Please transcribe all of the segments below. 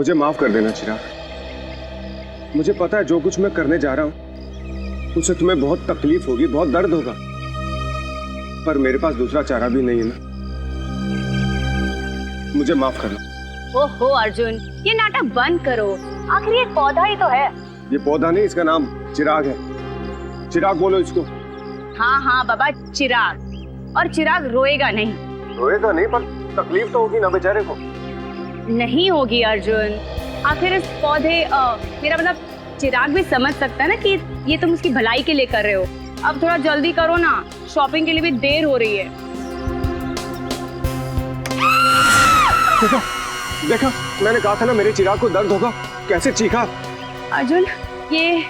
मुझे माफ कर देना चिराग। मुझे पता है जो कुछ मैं करने जा रहा हूँ उससे तुम्हें बहुत तकलीफ होगी, बहुत दर्द होगा, पर मेरे पास दूसरा चारा भी नहीं है ना। मुझे माफ करना। ओहो अर्जुन, ये नाटक बंद करो। आखिर ये पौधा ही तो है। ये पौधा नहीं, इसका नाम चिराग है। चिराग बोलो इसको। हाँ हाँ बाबा, चिराग। और चिराग रोएगा नहीं। रोएगा नहीं, पर तकलीफ तो होगी ना बेचारे को। नहीं होगी अर्जुन। आखिर इस पौधे मेरा मतलब चिराग भी समझ सकता है ना कि ये तुम उसकी भलाई के लिए कर रहे हो। अब थोड़ा जल्दी करो ना, शॉपिंग के लिए भी देर हो रही है। देखा, मैंने कहा था ना मेरे चिराग को दर्द होगा। कैसे चीखा। अर्जुन, ये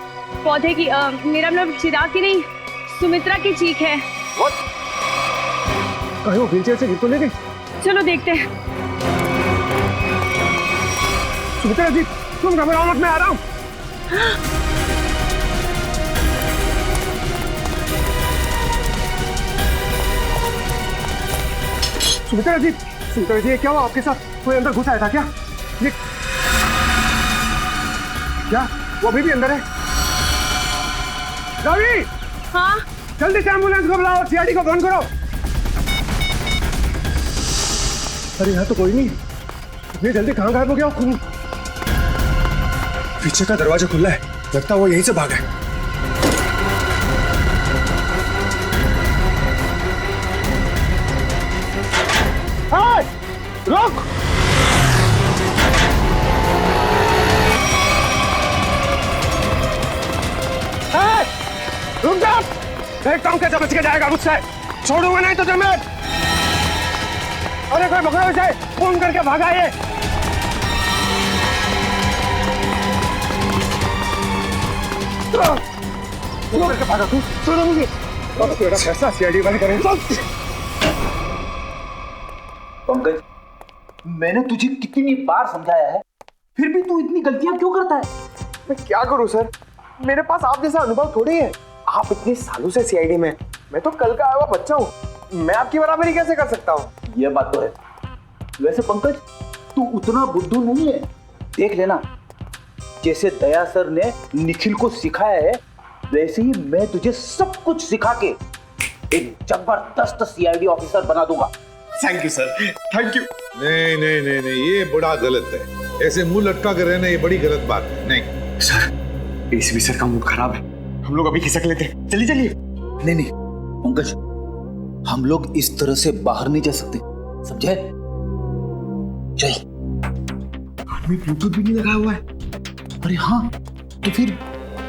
पौधे की मेरा मतलब चिराग की नहीं, सुमित्रा की चीख है। कहीं वो व्हीलचेयर से गिर तो नहीं गई? चलो देखते हैं। सुमित्रा जी, तुम घबराओ मत, मैं आ रहा हूँ। सुमित्रा जी, ये क्या हुआ आपके साथ? कोई अंदर घुस आया था क्या? ये क्या? वो अभी भी अंदर है? रवि! हाँ? जल्दी से एम्बुलेंस को बुलाओ, सीआईडी को फोन करो। अरे यहाँ तो कोई नहीं। इतनी जल्दी कहाँ गायब हो गया? खून पीछे का दरवाजा खुला है, लगता है वो यहीं से भागा है। रुक! रुक जा! देखता हूँ कैसे बच के जाएगा मुझसे। छोड़ूंगा नहीं तुझे मैं। अरे कोई पकड़ो इसे, फोन करके भागा ये। करके भागा तू। छोड़ो मुझे। अब तेरा फैसला सीआईडी वाले करेंगे। पंकज, मैंने तुझे कितनी बार समझाया है, फिर भी तू इतनी गलतियां क्यों करता है? मैं क्या करूं सर, मेरे पास आप जैसा अनुभव थोड़ी है। आप इतने सालों से सीआईडी में, मैं तो कल का आया हुआ बच्चा हूँ। मैं आपकी बराबरी कैसे कर सकता हूँ? ये बात तो है। वैसे पंकज, तू उतना बुद्धू नहीं है। देख लेना, जैसे दया सर ने निखिल को सिखाया है, वैसे ही मैं तुझे सब कुछ सिखा के एक जबरदस्त सीआईडी ऑफिसर बना दूंगा। Thank you sir, thank you. नहीं नहीं नहीं नहीं, ये बड़ा गलत है। ऐसे मुंह लटका कर रहना ये बड़ी गलत बात है। नहीं सर, एसीपी सर का मूड खराब है, हम लोग अभी खिसक लेते हैं। चलिए चलिए। नहीं नहीं पंकज, हम लोग इस तरह से बाहर नहीं जा सकते, समझे? चल। आदमी ब्लूटूथ भी नहीं लगा हुआ है। अरे हाँ, तो फिर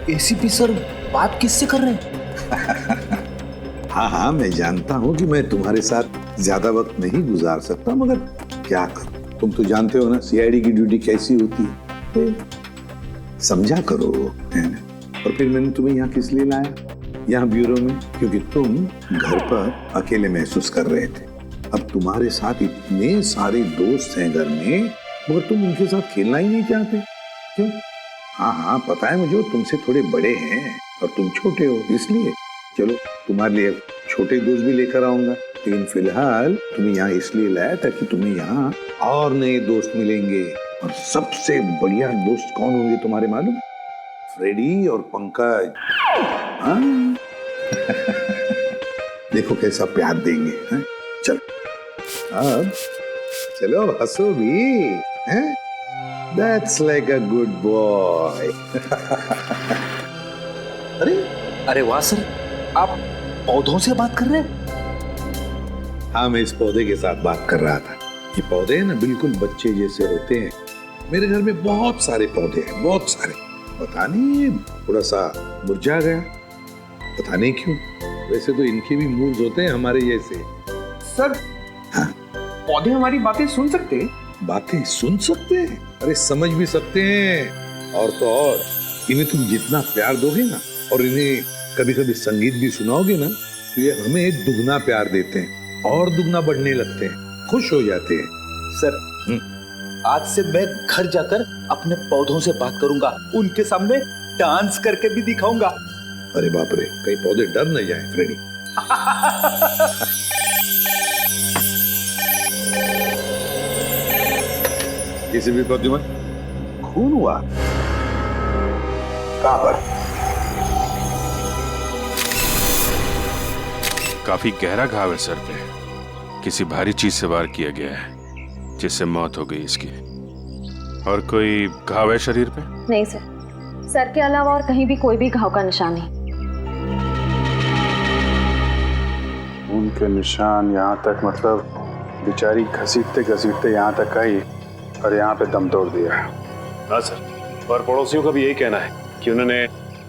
एसीपी सर बात किससे कर रहे हैं? हाँ हाँ, मैं जानता हूँ कि मैं तुम्हारे साथ ज्यादा वक्त नहीं गुजार सकता, मगर क्या करूं? तुम तो जानते हो ना सीआईडी की ड्यूटी कैसी होती है। तो समझा करो, है ना? और फिर मैंने तुम्हें यहाँ किस लिए लाया, यहाँ ब्यूरो में? क्योंकि तुम घर पर अकेले महसूस कर रहे थे। अब तुम्हारे साथ इतने सारे दोस्त हैं घर में, मगर तुम उनके साथ खेलना ही नहीं चाहते। क्यों? हाँ हाँ पता है मुझे, तुमसे थोड़े बड़े हैं और तुम छोटे हो, इसलिए। चलो तुम्हारे लिए छोटे दोस्त भी लेकर आऊंगा, लेकिन फिलहाल तुम्हें यहाँ इसलिए लाया ताकि तुम्हें यहाँ और नए दोस्त मिलेंगे। और सबसे बढ़िया दोस्त कौन होंगे तुम्हारे मालूम? फ्रेडी और पंकज। हाँ? देखो कैसा प्यार देंगे। हाँ? चलो अब चलो, हंसो भी। हैं? That's like a good boy. अरे वाह सर, आप पौधों से बात कर रहे हैं? हाँ, मैं इस पौधे के साथ बात कर रहा था। ये पौधे हैं ना, बिल्कुल बच्चे जैसे होते हैं। मेरे घर में बहुत सारे पौधे हैं, बहुत सारे। पता नहीं थोड़ा सा मुरझा गया, पता नहीं क्यों। वैसे तो इनके भी मूड्स होते हैं हमारे जैसे। सर, हाँ? पौधे हमारी बातें सुन सकते हैं? बातें सुन सकते हैं? अरे समझ भी सकते हैं। और तो और इन्हें तुम जितना प्यार दोगे ना, और इन्हें कभी कभी संगीत भी सुनाओगे ना, तो ये हमें दुगना प्यार देते हैं और दुगना बढ़ने लगते हैं, खुश हो जाते हैं। सर, आज से मैं घर जाकर अपने पौधों से बात करूंगा, उनके सामने डांस करके भी दिखाऊंगा। अरे बाप रे, कहीं पौधे डर न जाए फ्रेडी। किसी भी प्रद्युमन, खून हुआ? कहां पर? काफी गहरा घाव है सर पे। किसी भारी चीज से वार किया गया है जिससे मौत हो गई इसकी। और कोई घाव है शरीर पे? नहीं सर, सर के अलावा और कहीं भी कोई भी घाव का निशान नहीं। उनके निशान यहाँ तक, मतलब बेचारी घसीटते घसीटते यहाँ तक आई और यहाँ पे दम तोड़ दिया। हाँ सर, और पड़ोसियों का भी यही कहना है कि उन्होंने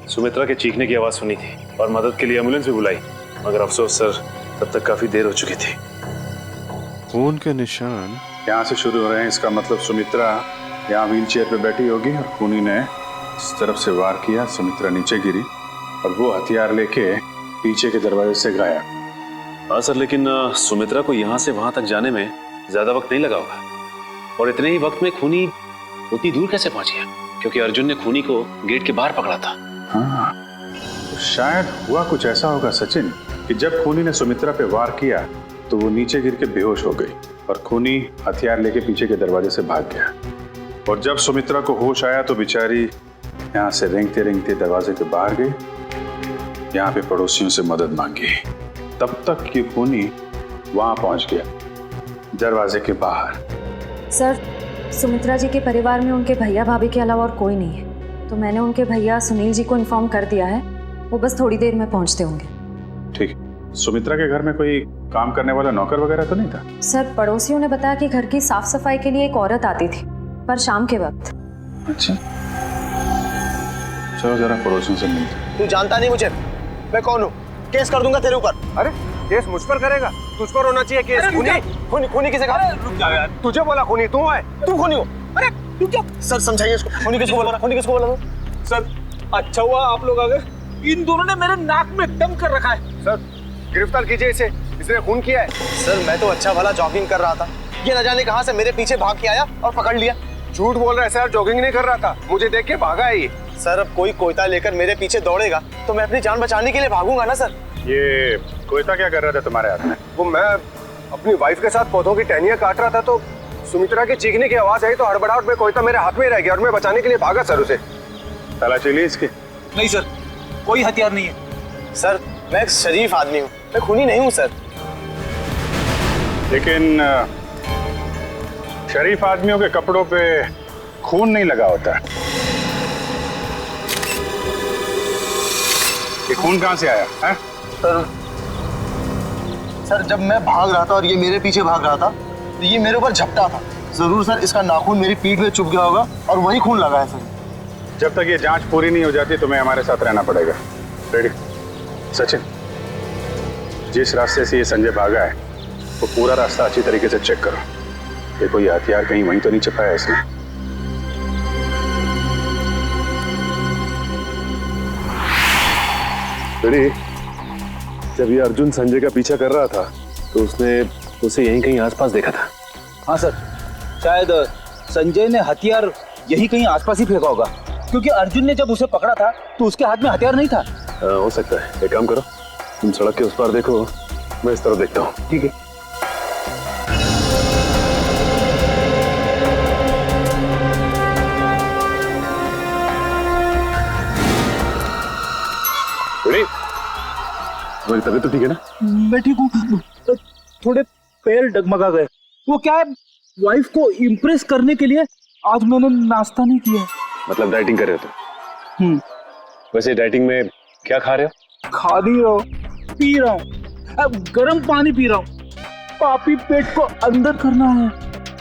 सुमित्रा के चीखने की आवाज़ सुनी थी और मदद के लिए एम्बुलेंस भी बुलाई, मगर अफसोस सर तब तक काफ़ी देर हो चुकी थी। खून के निशान यहाँ से शुरू हो रहे हैं, इसका मतलब सुमित्रा यहाँ व्हीलचेयर पे बैठी होगी और खूनी ने इस तरफ से वार किया, सुमित्रा नीचे गिरी और वो हथियार लेके पीछे के दरवाजे से गायब। हाँ सर, लेकिन सुमित्रा को यहाँ से वहाँ तक जाने में ज़्यादा वक्त नहीं लगा होगा, और इतने ही वक्त में खूनी उतनी दूर कैसे पहुँच गया? क्योंकि अर्जुन ने खूनी को गेट के बाहर पकड़ा था। हाँ, तो शायद हुआ कुछ ऐसा होगा सचिन कि जब खूनी ने सुमित्रा पे वार किया तो वो नीचे गिर के बेहोश हो गई और खूनी हथियार लेके पीछे के दरवाजे से भाग गया। और जब सुमित्रा को होश आया तो बेचारी यहाँ से रेंगते रेंगते दरवाजे के बाहर गई, यहाँ पे पड़ोसियों से मदद मांगी। तब तक कि खूनी वहां पहुंच गया, दरवाजे के बाहर। सर, सुमित्रा जी के परिवार में उनके भैया भाभी के अलावा और कोई नहीं है, तो मैंने उनके भैया सुनील जी को इन्फॉर्म कर दिया है, वो बस थोड़ी देर में पहुंचते होंगे। ठीक। सुमित्रा के घर में कोई काम करने वाला नौकर वगैरह तो नहीं था? सर, पड़ोसियों ने बताया कि घर की साफ सफाई के लिए एक औरत आती थी, पर शाम के वक्त। अच्छा, चलो जरा पड़ोसियों से मिलते। तू जानता नहीं मुझे, मैं कौन हूँ? केस कर दूंगा तेरे ऊपर। अरे केस मुझ पर करेगा? तुझ पर होना चाहिए केस। खूनी खूनी किसे कहा? रुक जा यार, तुझे बोला खूनी तू है। तू खूनी हो? अरे तू क्या? सर समझाइए इसको। खूनी किसको बोला? खूनी किसको बोला? सर, अच्छा हुआ आप लोग आ गए। इन दोनों ने मेरे नाक में दम कर रखा है। सर गिरफ्तार कीजिए इसे, इसने खून किया है। सर मैं तो अच्छा भला जॉगिंग कर रहा था, ये न जाने कहां से मेरे पीछे भाग के आया और पकड़ लिया। झूठ बोल रहा है सर, जॉगिंग नहीं कर रहा था, मुझे देख के भागा है ये। सर अब कोई कोयता लेकर मेरे पीछे दौड़ेगा तो मैं अपनी जान बचाने के लिए भागूंगा ना सर। ये कोयता क्या कर रहा था तुम्हारे हाथ में? वो मैं अपनी वाइफ के साथ पौधों की टहनियां काट रहा था तो सुमित्रा की चीखने की आवाज आई तो हड़बड़ाहट में कोयता मेरे हाथ में रह गया और मैं बचाने के लिए भागा सर उसे। तलाशी ली इसकी? नहीं सर, कोई हथियार नहीं है। सर मैं एक शरीफ आदमी हूँ, मैं खूनी नहीं हूँ सर। लेकिन शरीफ आदमियों के कपड़ों पे खून नहीं लगा होता। ये खून कहाँ से आया है? सर जब मैं भाग रहा था और ये मेरे पीछे भाग रहा था तो ये मेरे ऊपर झपटा था। जरूर सर इसका नाखून मेरी पीठ में चुभ गया होगा और वही खून लगा है सर। जब तक ये जांच पूरी नहीं हो जाती तुम्हें हमारे साथ रहना पड़ेगा। रेडी? सचिन, जिस रास्ते से ये संजय भागा है वो पूरा रास्ता अच्छी तरीके से चेक करो। देखो ये हथियार कहीं वहीं तो नहीं छिपाया इसने। रेडी? जब ये अर्जुन संजय का पीछा कर रहा था तो उसने उसे यहीं कहीं आसपास देखा था। हाँ सर, शायद संजय ने हथियार यही कहीं आसपास ही फेंका होगा, क्योंकि अर्जुन ने जब उसे पकड़ा था तो उसके हाथ में हथियार नहीं था। हो सकता है। एक काम करो, तुम सड़क के उस पार देखो, मैं इस तरफ देखता हूँ। ठीक है। तुम्हारी तबीयत तो ठीक है ना? मैं ठीक हूँ, थोड़े पैर डगमगा गए। वो क्या है, वाइफ को इम्प्रेस करने के लिए आज मैंने नाश्ता नहीं किया। मतलब डाइटिंग कर रहे हो तुम? वैसे डाइटिंग में क्या खा रहे हो? खा नहीं रहा हूँ, पी रहा हूँ। अब गर्म पानी पी रहा हूँ, पापी पेट को अंदर करना है।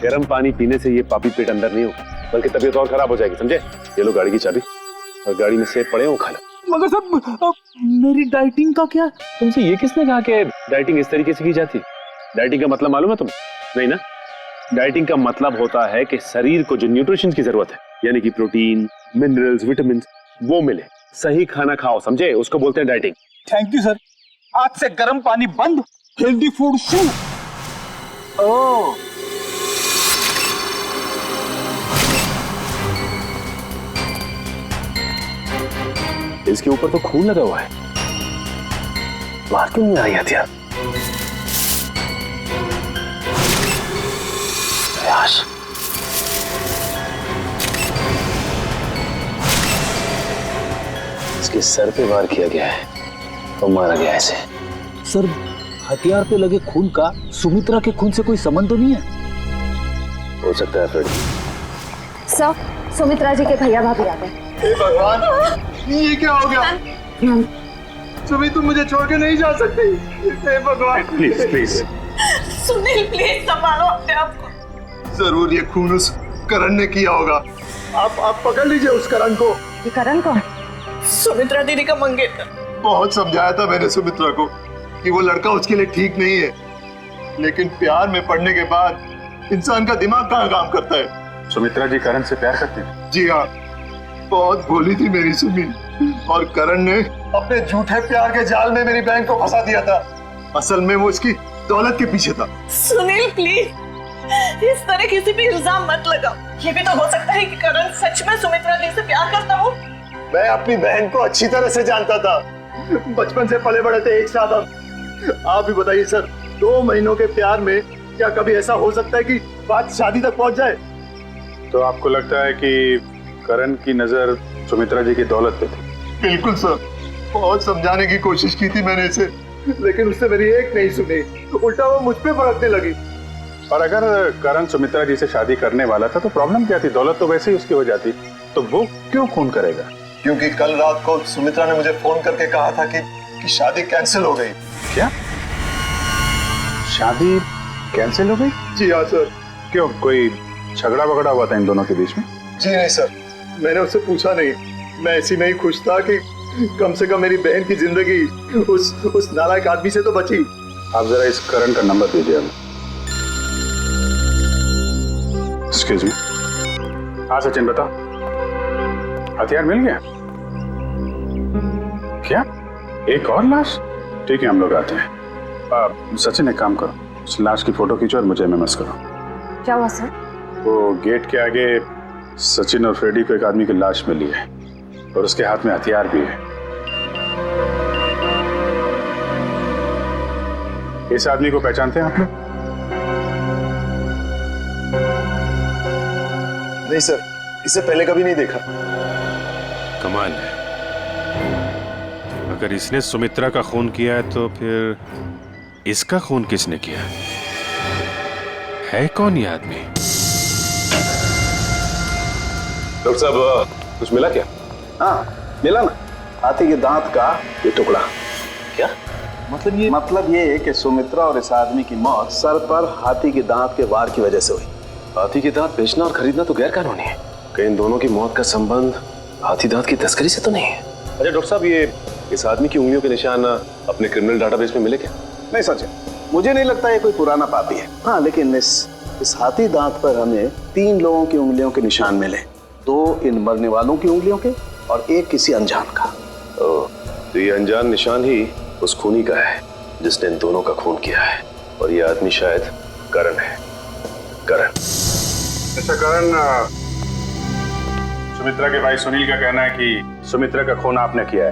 गर्म पानी पीने से ये पापी पेट अंदर नहीं होगा, बल्कि तबीयत और खराब हो जाएगी, समझे? ये लो गाड़ी की चाबी और गाड़ी में सेब पड़े हो, खा लो। मगर सब मेरी डाइटिंग का क्या? तुमसे ये किसने कहा कि डाइटिंग इस तरीके से की जाती है? डाइटिंग का मतलब मालूम है तुम्हें? नहीं ना? डाइटिंग का मतलब होता है कि शरीर को जो न्यूट्रिशन की जरूरत है, यानी कि प्रोटीन, मिनरल्स, विटामिन, वो मिले। सही खाना खाओ, समझे? उसको बोलते हैं डाइटिंग। थैंक यू सर, आज से गर्म पानी बंद, हेल्दी फूड शुरू। ओह, इसके ऊपर तो खून लगा हुआ है, बाहर क्यों नहीं आई हथियार? उसके सर पे वार किया गया है और मारा गया ऐसे। सर, हथियार पे लगे खून का सुमित्रा के खून से कोई संबंध तो नहीं है? हो सकता है फ्रेडी। सर, सुमित्रा जी के भैया भाभी आ गए। हे भगवान, ये क्या हो गया? सुमी, तुम मुझे छोड़ के नहीं जा सकती। हे भगवान, प्लीज प्लीज। सुनील, प्लीज संभालो अपने आप को। जरूर ये खून उस करण ने किया होगा। आप पकड़ लीजिए उस करण को। ये करण कौन? सुमित्रा दीदी का मंगेतर। बहुत समझाया था मैंने सुमित्रा को कि वो लड़का उसके लिए ठीक नहीं है, लेकिन प्यार में पड़ने के बाद इंसान का दिमाग कहाँ काम करता है। सुमित्रा जी करण से प्यार करते हैं? जी हाँ, बहुत भोली थी मेरी सुमी, और करण ने अपने झूठे प्यार के जाल में मेरी बहन को फंसा दिया था। असल में वो इसकी दौलत के पीछे था। सुनील, प्लीज इस तरह किसी भी इल्जाम मत लगाओ। ये भी तो हो सकता है कि करण सच में सुमित्रा दी से प्यार करता हो। मैं अपनी बहन को अच्छी तरह से जानता था, बचपन से पले बड़े थे एक साथ हम। आप भी बताइए सर, 2 महीनों के प्यार में क्या कभी ऐसा हो सकता है कि बात शादी तक पहुंच जाए? तो आपको लगता है कि करण की नजर सुमित्रा जी की दौलत पे थी? बिल्कुल सर, बहुत समझाने की कोशिश की थी मैंने इसे, लेकिन उससे मेरी एक नहीं सुनी, उल्टा वो मुझ पे भड़कने लगी। और अगर करण सुमित्रा जी से शादी करने वाला था तो प्रॉब्लम क्या थी? दौलत तो वैसे ही उसकी हो जाती, तो वो क्यों खून करेगा? क्योंकि कल रात को सुमित्रा ने मुझे फोन करके कहा था कि शादी कैंसिल हो गई। क्या? शादी कैंसिल हो गई? जी हाँ सर। क्यों, कोई झगड़ा वगड़ा हुआ था इन दोनों के बीच में? जी नहीं सर, मैंने उससे पूछा नहीं। मैं ऐसी में ही खुश था कि कम से कम मेरी बहन की जिंदगी उस नालायक आदमी से तो बची। आप जरा इस करण का नंबर दीजिए हमें। Excuse me. हाँ सचिन, बताओ, हथियार मिल गया? क्या, एक और लाश? ठीक है, हम लोग आते हैं। सचिन एक काम करो, उस लाश की फोटो खींचो और मुझे एमएमएस करो। क्या हुआ सर? वो गेट के आगे सचिन और फ्रेडी को एक आदमी की लाश मिली है और उसके हाथ में हथियार भी है। इस आदमी को पहचानते हैं आप लोग? नहीं सर, इसे पहले कभी नहीं देखा। कमाल है, अगर इसने सुमित्रा का खून किया है तो फिर इसका खून किसने किया है? कौन ये आदमी? डॉक्टर साहब, कुछ मिला क्या? हाँ मिला ना, हाथी के दांत का ये टुकड़ा। क्या मतलब ये है कि सुमित्रा और इस आदमी की मौत सर पर हाथी के दांत के वार की वजह से हुई। हाथी के दांत बेचना और खरीदना तो गैर कानूनी है। कहीं इन दोनों की मौत का संबंध हाथी दांत की तस्करी से तो नहीं है? अच्छा डॉक्टर साहब, ये इस आदमी की उंगलियों के निशान अपने क्रिमिनल डाटाबेस में मिले क्या? नहीं सच है, मुझे नहीं लगता ये कोई पुराना पापी है। हाँ, लेकिन इस हाथी दांत पर हमें 3 लोगों की उंगलियों के निशान मिले, 2 इन मरने वालों की उंगलियों के और 1 किसी अनजान का। तो ये अनजान निशान ही उस खूनी का है जिसने इन दोनों का खून किया है, और ये आदमी शायद करण है। करण। अच्छा करण, सुमित्रा के भाई सुनील का कहना है कि सुमित्रा का खून आपने किया है,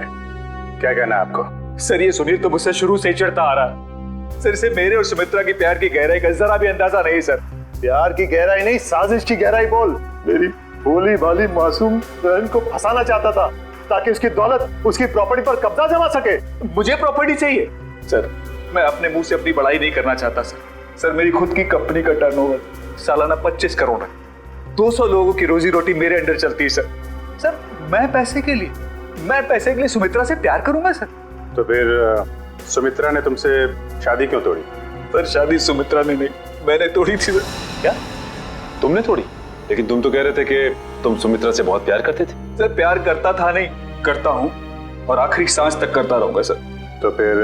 क्या कहना है आपको? सर, ये सुनील तो मुझसे शुरू से ही चिढ़ता आ रहा है। सर, इसे मेरे और सुमित्रा की प्यार की गहराई का जरा भी अंदाजा नहीं सर। प्यार की गहराई नहीं, साजिश की गहराई बोल। मेरी भोली भाली मासूम बहन को फंसाना चाहता था ताकि उसकी दौलत, उसकी प्रॉपर्टी पर कब्जा जमा सके। मुझे प्रॉपर्टी चाहिए सर। मैं अपने मुंह से अपनी बड़ाई नहीं करना चाहता सर। सर, मेरी खुद की कंपनी का टर्नओवर सालाना 25 करोड़ है। 200 लोगों की रोजी रोटी मेरे अंडर चलती है सर। सर, मैं पैसे के लिए सुमित्रा से प्यार करूंगा सर? तो फिर सुमित्रा ने तुमसे शादी क्यों तोड़ी? सर, शादी सुमित्रा ने नहीं, मैंने तोड़ी थी सर। क्या तुमने तोड़ी? लेकिन तुम तो कह रहे थे कि तुम सुमित्रा से बहुत प्यार करते थे। सर, प्यार करता था नहीं, करता हूँ और आखिरी सांस तक करता रहूंगा सर। तो फिर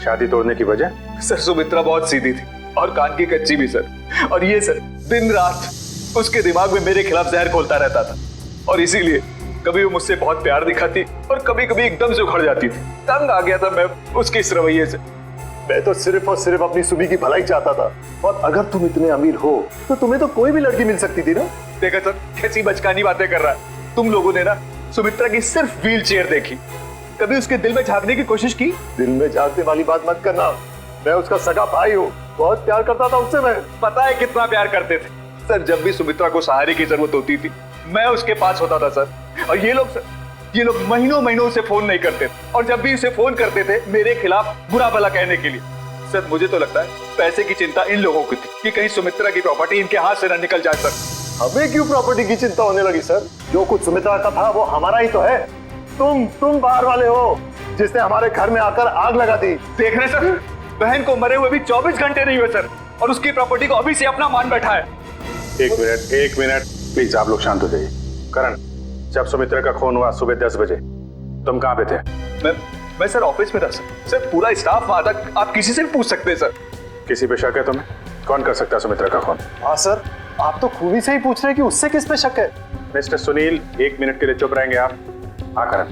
शादी तोड़ने की वजह? सर, सुमित्रा बहुत सीधी थी और कान की कच्ची भी सर। और ये सर, दिन रात उसके दिमाग में मेरे खिलाफ जहर घोलता रहता था, और इसीलिए कभी वो मुझसे बहुत प्यार दिखाती और कभी कभी एकदम से उखड़ जाती थी। तंग आ गया था मैं उसके इस रवैये से। मैं तो सिर्फ और सिर्फ अपनी सुमी की भलाई चाहता था, और अगर तुम इतने अमीर हो तो तुम्हें तो कोई भी लड़की मिल सकती थी ना। देखा सर, कैसी बचकानी बातें कर रहा है। तुम लोगों ने ना सुमित्रा की सिर्फ व्हील चेयर देखी, कभी उसके दिल में झांकने की कोशिश की? दिल में झांकने वाली बात मत करना, मैं उसका सगा भाई हूँ, बहुत प्यार करता था उससे। मैं पता है कितना प्यार करते थे सर। जब भी सुमित्रा को सहारे की जरूरत होती थी मैं उसके पास होता था सर। और ये लोग सर, ये लोग महीनों महीनों से फोन नहीं करते और जब भी उसे फोन करते थे मेरे खिलाफ बुरा भला कहने के लिए। सर मुझे तो लगता है पैसे की चिंता इन लोगों की थी कि कहीं सुमित्रा की प्रॉपर्टी इनके हाथ से न निकल जाए। सर हमें क्यों प्रॉपर्टी की चिंता होने लगी सर? जो कुछ सुमित्रा का था वो हमारा ही तो है। तुम बाहर वाले हो जिसने हमारे घर में आकर आग लगा दी। देख रहे सर, बहन को मरे हुए भी 24 घंटे नहीं हुए सर, और उसकी प्रॉपर्टी को अभी से अपना मान बैठा है। एक मिनट प्लीज, आप लोग शांत हो जाइए। करण, जब सुमित्रा का खून हुआ सुबह 10 बजे तुम कहाँ पे थे? मैं सर ऑफिस में था सर, पूरा स्टाफ वहां था, आप किसी से भी पूछ सकते हैं सर। किसी पे शक है तुम्हें? कौन कर सकता है सुमित्रा का खून? हाँ सर, आप तो खूबी से ही पूछ रहे हैं कि उससे किस पे शक है। मिस्टर सुनील, 1 मिनट के लिए चुप रहेंगे आप? हाँ करण,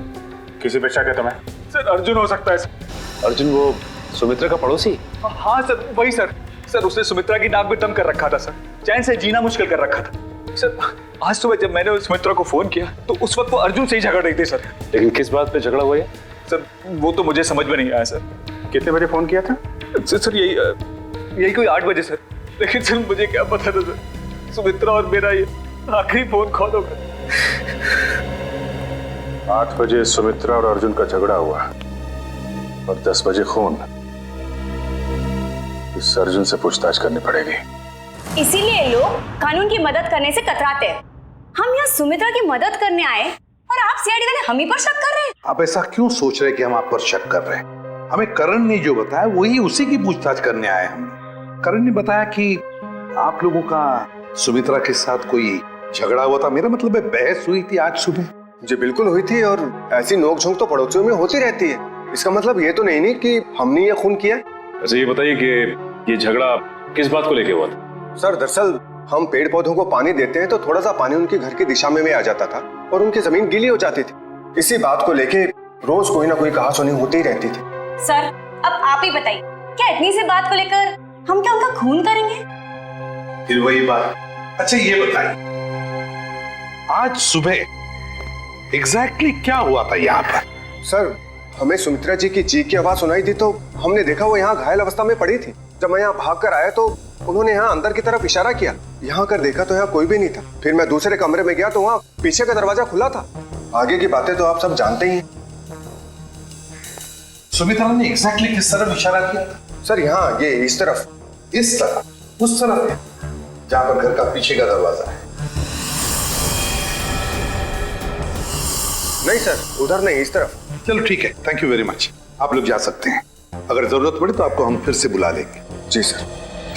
किसी पे शक है तुम्हें? सर अर्जुन हो सकता है सर। अर्जुन वो सुमित्रा का पड़ोसी? हाँ सर वही सर। सर उसने सुमित्रा की नाक में दम कर रखा था सर, चैन से जीना मुश्किल कर रखा था सर। आज सुबह जब मैंने सुमित्रा को फोन किया तो उस वक्त वो अर्जुन से ही झगड़ रही थी सर। लेकिन किस बात पे झगड़ा हुआ है सर? वो तो मुझे समझ में नहीं आया सर। कितने बजे फोन किया था? सर यही कोई 8 बजे सर। लेकिन सर मुझे क्या पता था सर, सुमित्रा और मेरा ये आखिरी फोन कॉल होगा। 8 बजे सुमित्रा और अर्जुन का झगड़ा हुआ और 10 बजे खून। इस अर्जुन से पूछताछ करनी पड़ेगी। इसीलिए लोग कानून की मदद करने से कतराते हैं। हम यहाँ सुमित्रा की मदद करने आए और आप सीआईडी वाले हम ही पर शक कर रहे हैं। आप ऐसा क्यों सोच रहे हैं कि हम आप पर शक कर रहे हैं? हमें करण ने जो बताया वही उसी की पूछताछ करने आए हम। करण ने बताया कि आप लोगों का सुमित्रा के साथ कोई झगड़ा हुआ था। मेरा मतलब है बहस हुई थी आज सुबह। जी बिल्कुल हुई थी, और ऐसी नोकझोंक तो पड़ोसियों में होती रहती है। इसका मतलब ये तो नहीं कि हमने ये खून किया। अच्छा ये बताइए कि ये झगड़ा किस बात को लेके हुआ था? सर दरअसल हम पेड़ पौधों को पानी देते हैं तो थोड़ा सा पानी उनके घर की दिशा में आ जाता था और उनकी जमीन गीली हो जाती थी। इसी बात को लेके रोज कोई ना कोई कहासुनी होती ही रहती थी। सर अब आप ही बताइए, क्या इतनी सी बात को लेकर हम क्या उनका खून करेंगे? फिर वही बात। अच्छा ये बताइए, आज सुबह एग्जैक्टली क्या हुआ था यहाँ पर? सर हमें सुमित्रा जी की चीख की आवाज सुनाई दी तो हमने देखा वो यहाँ घायल अवस्था में पड़ी थी। जब मैं यहाँ भाग कर आया तो उन्होंने यहाँ अंदर की तरफ इशारा किया। यहाँ कर देखा तो यहाँ कोई भी नहीं था। फिर मैं दूसरे कमरे में गया तो वहाँ पीछे का दरवाजा खुला था। आगे की बातें तो आप सब जानते ही हैं। सुमित्रा ने एग्जैक्टली किस तरफ इशारा किया? सर यहाँ ये इस तरफ। इस तरफ? उस तरफ है जहाँ पर घर का पीछे का दरवाजा है? नहीं सर, उधर नहीं, इस तरफ। चलो ठीक है, थैंक यू वेरी मच। आप लोग जा सकते हैं। अगर जरूरत पड़े तो आपको हम फिर से बुला लेंगे। जी सर,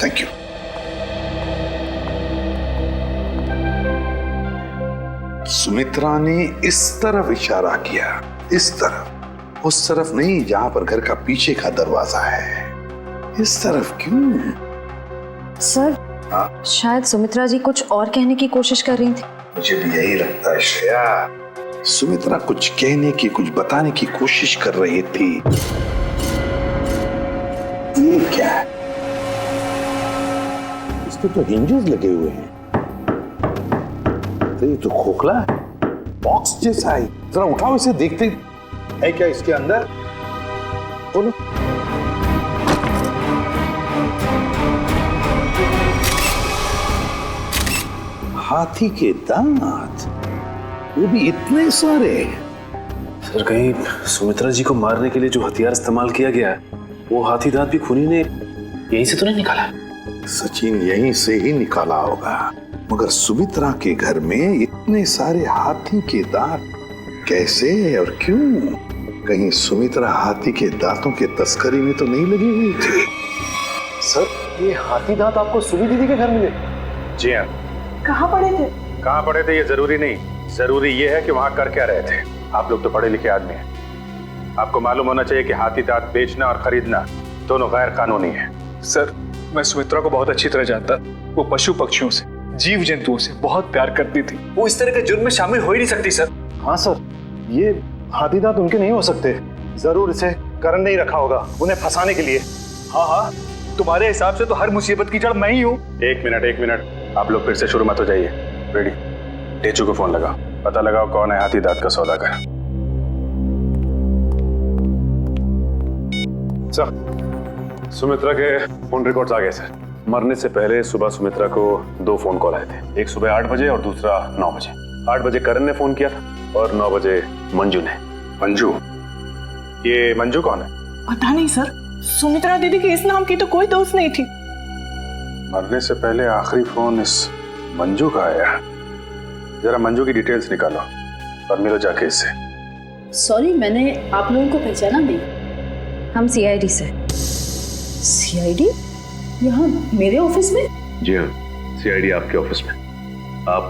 थैंक यू। सुमित्रा ने इस तरफ इशारा किया, इस तरफ, उस तरफ नहीं जहां पर घर का पीछे का दरवाजा है। इस तरफ क्यों? सर शायद सुमित्रा जी कुछ और कहने की कोशिश कर रही थी। मुझे भी यही लगता है श्रेया। सुमित्रा कुछ कहने की, कुछ बताने की कोशिश कर रही थी। ये क्या है? इसके तो हिंजेस लगे हुए हैं। तो ये तो खोखला है, बॉक्स जैसा है। जरा उठाओ इसे, देखते है क्या इसके अंदर। बोलो। हाथी के दांत, वो भी इतने सारे। सर कहीं सुमित्रा जी को मारने के लिए जो हथियार इस्तेमाल किया गया है वो हाथी दांत भी खूनी ने यहीं से तो नहीं निकाला? सचिन यहीं से ही निकाला होगा, मगर सुमित्रा के घर में इतने सारे हाथी के दांत कैसे और क्यों? कहीं सुमित्रा हाथी के दांतों के तस्करी में तो नहीं लगी हुई थी? सर ये हाथी दांत आपको सुनी दीदी के घर मिले? जी हाँ। कहाँ पड़े थे? कहाँ पड़े थे ये जरूरी नहीं, जरूरी ये है कि वहां कर क्या रहे थे। आप लोग तो पढ़े लिखे आदमी हैं, आपको मालूम होना चाहिए कि हाथी दांत बेचना और खरीदना दोनों गैर कानूनी है। सर मैं सुमित्रा को बहुत अच्छी तरह जानता। वो पशु पक्षियों से, जीव जंतुओं से बहुत प्यार करती थी। वो इस तरह के जुर्म में शामिल हो ही नहीं सकती सर। हाँ सर, ये हाथी दांत उनके नहीं हो सकते। जरूर इसे करण ने ही रखा होगा उन्हें फंसाने के लिए। हाँ, तुम्हारे हिसाब से तो हर मुसीबत की जड़ मैं ही हूँ। एक मिनट, आप लोग फिर से शुरू मत हो जाइए। रेडी, टेचू को फोन लगाओ, पता लगाओ कौन है हाथी दांत का सौदागर। सर सुमित्रा के फोन रिकॉर्ड्स आ गए सर। मरने से पहले सुबह सुमित्रा को 2 फोन कॉल आए थे, एक सुबह 8 बजे और दूसरा 9 बजे। 8 बजे करण ने फोन किया था और 9 बजे मंजू ने। मंजू? ये मंजू कौन है? पता नहीं सर, सुमित्रा दीदी की इस नाम की तो कोई दोस्त नहीं थी। मरने से पहले आखिरी फोन इस मंजू का आया। जरा मंजू की डिटेल्स निकालो और मिलो जाके इससे। सॉरी, मैंने आप लोगों को पहचाना नहीं। हम सीआईडी से। सीआईडी? यहाँ मेरे ऑफिस में? जी हाँ, सीआईडी आपके ऑफिस में। आप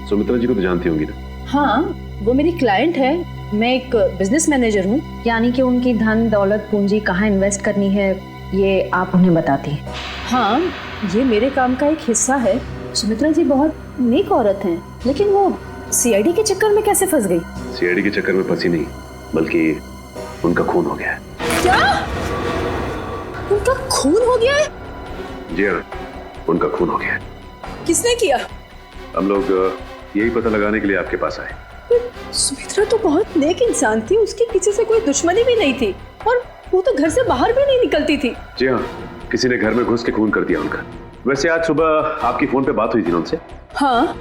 सुमित्रा जी को तो जानती होंगी ना? हाँ, वो मेरी क्लाइंट है। मैं एक बिजनेस मैनेजर हूँ। यानी कि उनकी धन दौलत पूंजी कहाँ इन्वेस्ट करनी है ये आप उन्हें बताती हैं? हाँ, ये मेरे काम का एक हिस्सा है। सुमित्रा जी बहुत नेक औरत हैं, लेकिन वो सीआईडी के चक्कर में कैसे फंस गई? सीआईडी के चक्कर में फंसी नहीं, बल्कि उनका खून हो गया है। क्या? उनका खून हो गया है? जी हाँ, उनका खून हो गया है। किसने किया? हम लोग यही पता लगाने के लिए आपके पास आए। सुमित्रा तो बहुत नेक इंसान थी, उसके किसी से कोई दुश्मनी भी नहीं थी और वो तो घर से बाहर भी नहीं निकलती थी। जी हाँ, किसी ने घर में घुस के खून कर दिया उनका। वैसे आज सुबह आपकी फोन पे बात हुई थी ना उनसे? हाँ।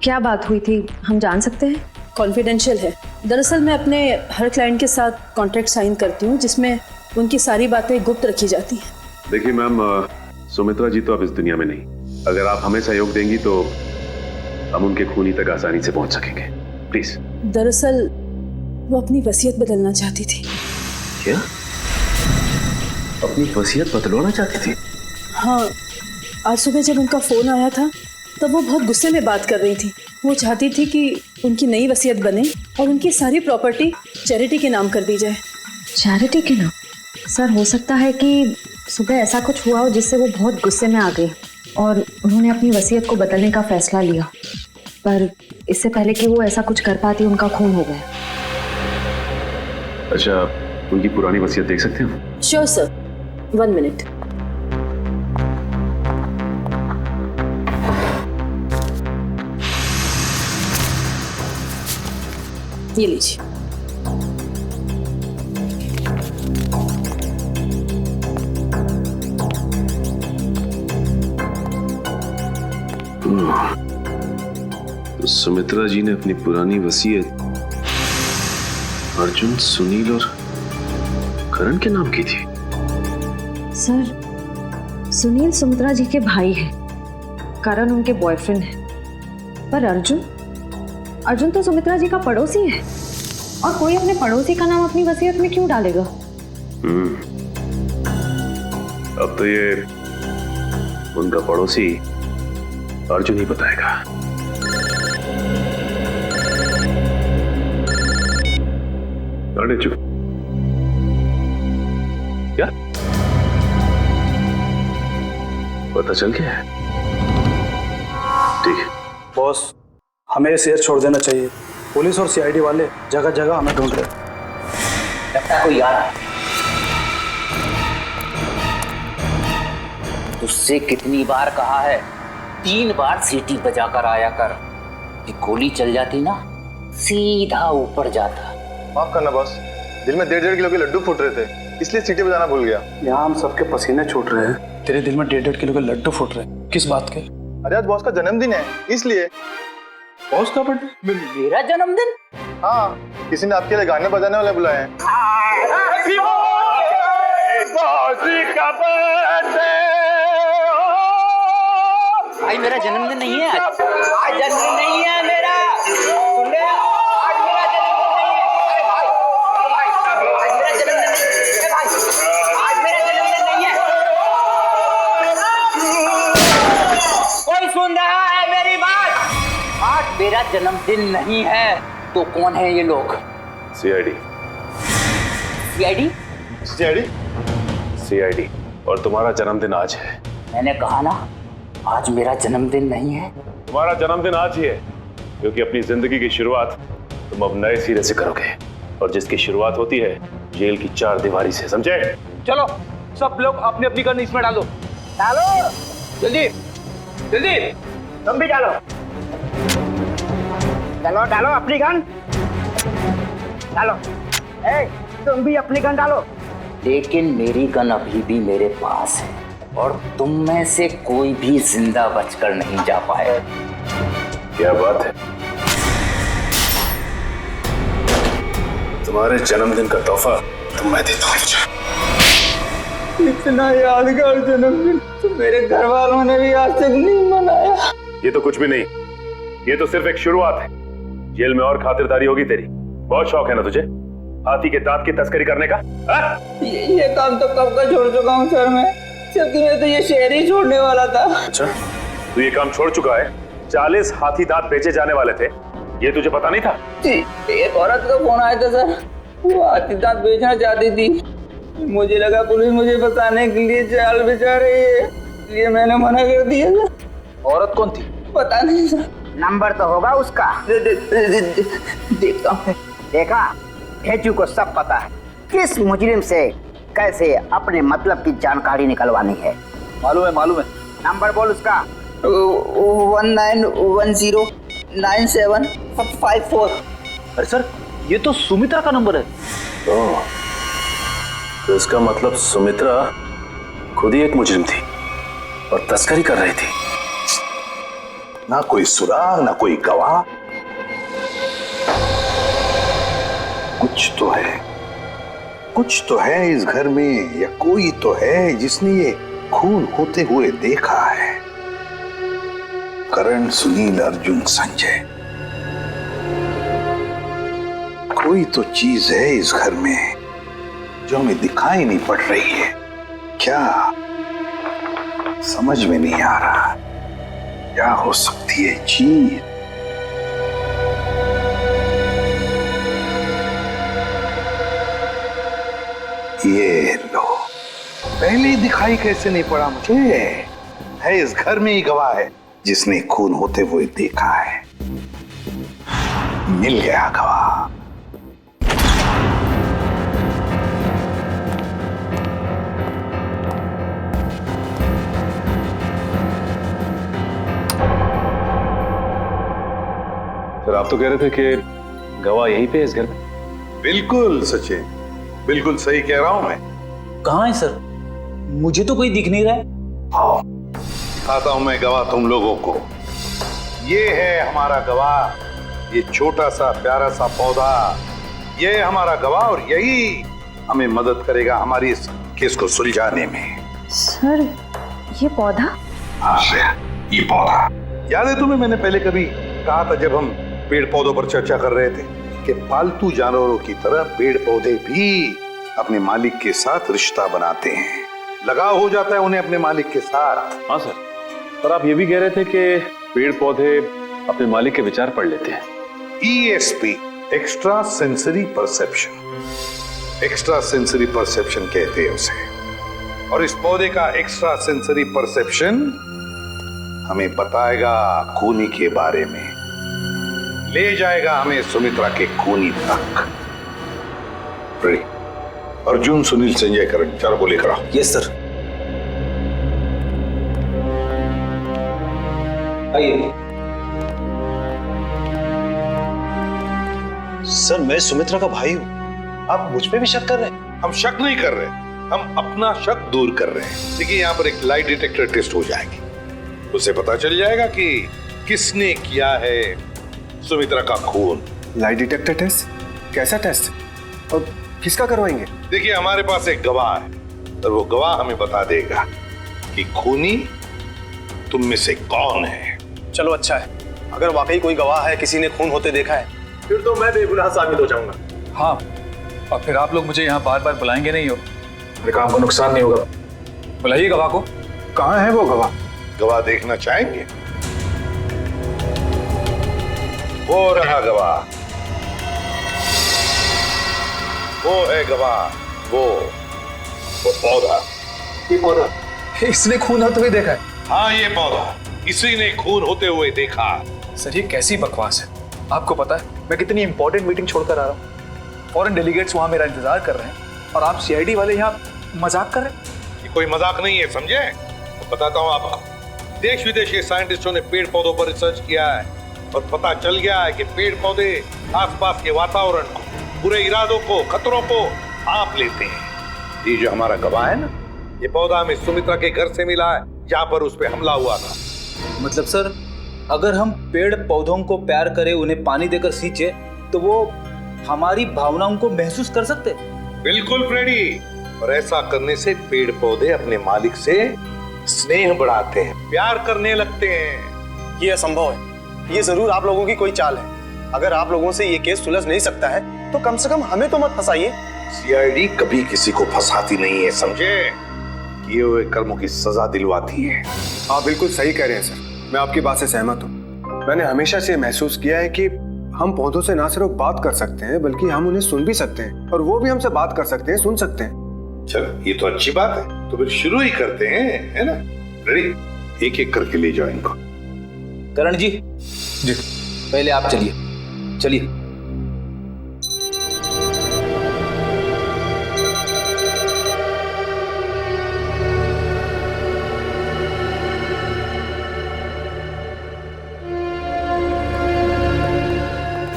क्या बात हुई थी, हम जान सकते हैं? कॉन्फिडेंशियल है। दरअसल मैं अपने हर क्लाइंट के साथ कॉन्ट्रैक्ट साइन करती हूँ जिसमें उनकी सारी बातें गुप्त रखी जाती हैं। देखिए मैम, सुमित्रा जी तो अब इस दुनिया में नहीं। अगर आप हमें सहयोग देंगी तो हम उनके खूनी तक आसानी से पहुंच सकेंगे। प्लीज। दरअसल वो अपनी वसीयत बदलना चाहती थी। क्या? अपनी वसीयत बदलवाना चाहती थी? हाँ, आज सुबह जब उनका फोन आया था तब वो बहुत गुस्से में बात कर रही थी। वो चाहती थी कि उनकी नई वसीयत बने और उनकी सारी प्रॉपर्टी चैरिटी के नाम कर दी जाए। चैरिटी के नाम? सर, हो सकता है कि सुबह ऐसा कुछ हुआ हो जिससे वो बहुत गुस्से में आ गई और उन्होंने अपनी वसीयत को बदलने का फैसला लिया, पर इससे पहले कि वो ऐसा कुछ कर पाती उनका खून हो गया। अच्छा, उनकी पुरानी वसीयत देख सकते हैं हम? Sure sir, 1 minute. ये लीजिए। तो सुमित्रा जी ने अपनी पुरानी वसीयत अर्जुन, सुनील और करण के नाम की थी। सर, सुनील सुमित्रा जी के भाई हैं, करण उनके बॉयफ्रेंड है, पर अर्जुन तो सुमित्रा जी का पड़ोसी है और कोई अपने पड़ोसी का नाम अपनी वसीयत में क्यों डालेगा? अब तो ये उनका पड़ोसी अर्जुन ही बताएगा। अरे चुप। क्या पता चल गया है? ठीक है बॉस, हमें शेयर छोड़ देना चाहिए। पुलिस और सीआईडी वाले जगह जगह हमें ढूंढ रहे। लगता कोई आ रहा है। तुझसे कितनी बार कहा है, 3 बार सीटी बजा कर आया कर। कि गोली चल जाती ना, सीधा ऊपर जाता। माफ करना बॉस, दिल में 1.5 किलो के लड्डू फूट रहे थे, इसलिए सीटी बजाना भूल गया। यहाँ हम सबके पसीने छूट रहे हैं, तेरे दिल में 1.5 किलो के लड्डू फूट रहे हैं। किस बात के? अरे आज बॉस का जन्मदिन है, इसलिए। बॉस का बर्थडे? मेरा जन्मदिन? हाँ, किसी ने आपके लिए गाने बजाने वाले बुलाए हैं। भाई मेरा जन्मदिन नहीं है आज जन्मदिन नहीं है मेरा। सुन ले, आज मेरा जन्मदिन नहीं है। भाई, आज मेरा जन्मदिन नहीं है। कोई सुन रहा है मेरी बात? आज मेरा जन्मदिन नहीं है। तो कौन है ये लोग? सीआईडी। सीआईडी? सीआईडी? सीआईडी। और तुम्हारा जन्मदिन आज है। मैंने कहा ना, आज मेरा जन्मदिन नहीं है। तुम्हारा जन्मदिन आज ही है, क्योंकि अपनी जिंदगी की शुरुआत तुम अब नए सिरे से करोगे, और जिसकी शुरुआत होती है जेल की 4 दीवारी से, समझे? चलो सब लोग अपनी अपनी गन इसमें डालो। डालो जल्दी जल्दी। तुम भी डालो। डालो डालो अपनी गन डालो। तुम भी अपनी गन डालो। लेकिन मेरी गन अभी भी मेरे पास है और तुम में से कोई भी जिंदा बचकर नहीं जा पाए। क्या बात है? तुम्हारे जन्मदिन का तोहफा तो मैं देता हूँ। इतना यादगार जन्मदिन तो मेरे घर वालों ने भी आज तक नहीं मनाया। ये तो कुछ भी नहीं, ये तो सिर्फ एक शुरुआत है। जेल में और खातिरदारी होगी तेरी। बहुत शौक है ना तुझे हाथी के दांत की तस्करी करने का? ये काम तो कब का छोड़ चुका हूँ सर मैं, जबकि मैं तो ये शहर ही छोड़ने वाला था। अच्छा, तू ये काम छोड़ चुका है? 40 हाथी दांत बेचे जाने वाले थे, ये तुझे पता नहीं था? जी, एक औरत का फोन आया था सर, वो हाथी दांत बेचना चाहती थी। मुझे लगा पुलिस मुझे फंसाने के लिए जाल बिछा रही है, इसलिए मैंने मना कर दिया सर। औरत कौन थी? पता नहीं सर। नंबर तो होगा उसका। देखता हूँ। देखा, भेजू को सब पता है किस मुजरिम से कैसे अपने मतलब की जानकारी निकलवानी है। मालूम है। नंबर बोल उसका। 19109754। अरे सर, ये तो सुमित्रा का नंबर है। तो इसका मतलब सुमित्रा खुद ही एक मुजरिम थी और तस्करी कर रही थी। ना कोई सुराग, ना कोई गवाह। कुछ तो है इस घर में, या कोई तो है जिसने ये खून होते हुए देखा है। करण, सुनील, अर्जुन, संजय, कोई तो चीज है इस घर में जो हमें दिखाई नहीं पड़ रही है। क्या समझ में नहीं आ रहा, क्या हो सकती है चीज? ये लो, पहले दिखाई कैसे नहीं पड़ा मुझे? है इस घर में ही गवाह है जिसने खून होते हुए देखा है। मिल गया गवाह। सर, आप तो कह रहे थे कि गवाह यहीं पे है इस घर में। बिल्कुल सचिन, बिल्कुल सही कह रहा हूं मैं। कहाँ है सर? मुझे तो कोई दिख नहीं रहा है। आओ, दिखाता हूं मैं गवाह तुम लोगों को। ये है हमारा गवाह, ये छोटा सा प्यारा सा पौधा, ये है हमारा गवाह और यही हमें मदद करेगा हमारी इस केस को सुलझाने में। सर, ये पौधा? हाँ, ये पौधा याद है तुम्हें? मैंने पहले कभी कहा था जब हम पेड़ पौधों पर चर्चा कर रहे थे कि पालतू जानवरों की तरह पेड़ पौधे भी अपने मालिक के साथ रिश्ता बनाते हैं, लगाव हो जाता है उन्हें अपने मालिक के साथ। हाँ सर, पर आप ये भी कह रहे थे कि पेड़ पौधे अपने मालिक के विचार पढ़ लेते हैं। ESP, extra sensory perception, extra sensory perception कहते हैं उसे। और इस पौधे का एक्स्ट्रा सेंसरी परसेप्शन हमें बताएगा खूनी के बारे में, ले जाएगा हमें सुमित्रा के खूनी तक। अर्जुन, सुनील, संजय, करण, चारों को लेकर आओ। Yes sir. आइए। सर, मैं सुमित्रा का भाई हूं, आप मुझ पे भी शक कर रहे हैं? हम शक नहीं कर रहे, हम अपना शक दूर कर रहे हैं। देखिए, यहाँ पर एक लाई डिटेक्टर टेस्ट हो जाएगी, उसे पता चल जाएगा कि किसने किया है सुमित्रा का खून। Lie detector test? कैसा टेस्ट और किसका करवाएंगे? देखिए, हमारे पास एक गवाह है और वो गवाह हमें बता देगा कि खूनी तुम में से कौन है। चलो अच्छा है, अगर वाकई कोई गवाह है, किसी ने खून होते देखा है, फिर तो मैं बेगुनाह साबित हो जाऊंगा। हाँ, और फिर आप लोग मुझे यहाँ बार बार बुलाएंगे नहीं हो, मेरे काम को नुकसान नहीं होगा। बुलाइए गवाह को। कहाँ है वो गवाह? गवाह देखना चाहेंगे? वो रहा गवाह, वो है गवाह, वो पौधा। ये पौधा इसने खून होते हुए देखा है? हाँ, ये पौधा इसी ने खून होते हुए देखा। सर, ये कैसी बकवास है? आपको पता है मैं कितनी इंपॉर्टेंट मीटिंग छोड़कर आ रहा हूँ, फॉरेन डेलीगेट्स वहां मेरा इंतजार कर रहे हैं और आप CID वाले यहाँ मजाक कर रहे हैं? ये कोई मजाक नहीं है, समझे? तो बताता हूँ आपको, देश विदेश के साइंटिस्टों ने पेड़ पौधों पर रिसर्च किया है और पता चल गया है कि पेड़ पौधे आसपास के वातावरण को, बुरे इरादों को, खतरों को भांप लेते हैं। ये जो हमारा गवाह है ना, ये पौधा हमें सुमित्रा के घर से मिला है जहाँ पर उस पर हमला हुआ था। मतलब सर, अगर हम पेड़ पौधों को प्यार करें, उन्हें पानी देकर सींचे, तो वो हमारी भावनाओं को महसूस कर सकते। बिल्कुल फ्रेडी, और ऐसा करने से पेड़ पौधे अपने मालिक से स्नेह बढ़ाते हैं, प्यार करने लगते हैं। ये असंभव है। ये जरूर आप लोगों की कोई चाल है। अगर आप लोगों से ये केस सुलझ नहीं सकता है तो कम से कम हमें तो मत फंसाइए। सीआईडी कभी किसी को फंसाती नहीं है, समझे? किए हुए कर्मों की सजा दिलवाती है। आप बिल्कुल सही कह रहे हैं सर, मैं आपकी बात से सहमत हूँ। मैंने हमेशा से महसूस किया है कि हम पौधों से ना सिर्फ बात कर सकते हैं बल्कि हम उन्हें सुन भी सकते हैं, और वो भी हमसे बात कर सकते हैं, सुन सकते हैं। चलो ये तो अच्छी बात है, तो फिर शुरू ही करते हैं, है ना? रेडी? एक एक करके ले जाओ इनको। करण जी, पहले आप चलिए। चलिए।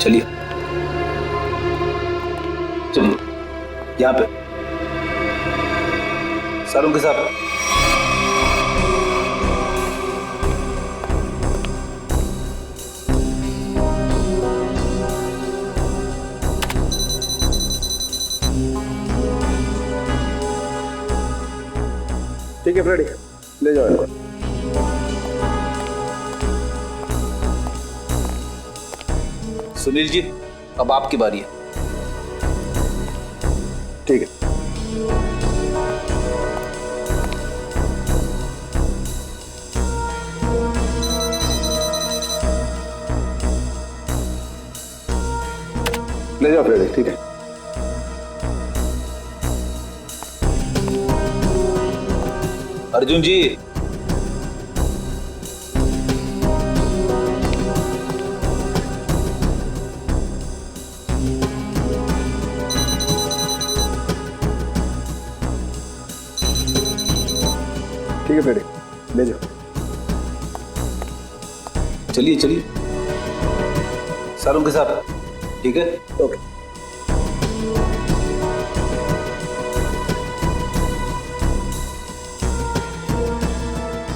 चलिए चलिए, यहाँ पे सर उनके साथ। ठीक है फ्रेडी, ले जाओ इनको। सुनील जी, अब आपकी बारी है। ठीक है। ले जाओ फ्रेडी, ठीक है। अर्जुन जी, ठीक है फ्रेडी, ले जाओ। चलिए चलिए, सर उनके साथ। ठीक है, ओके।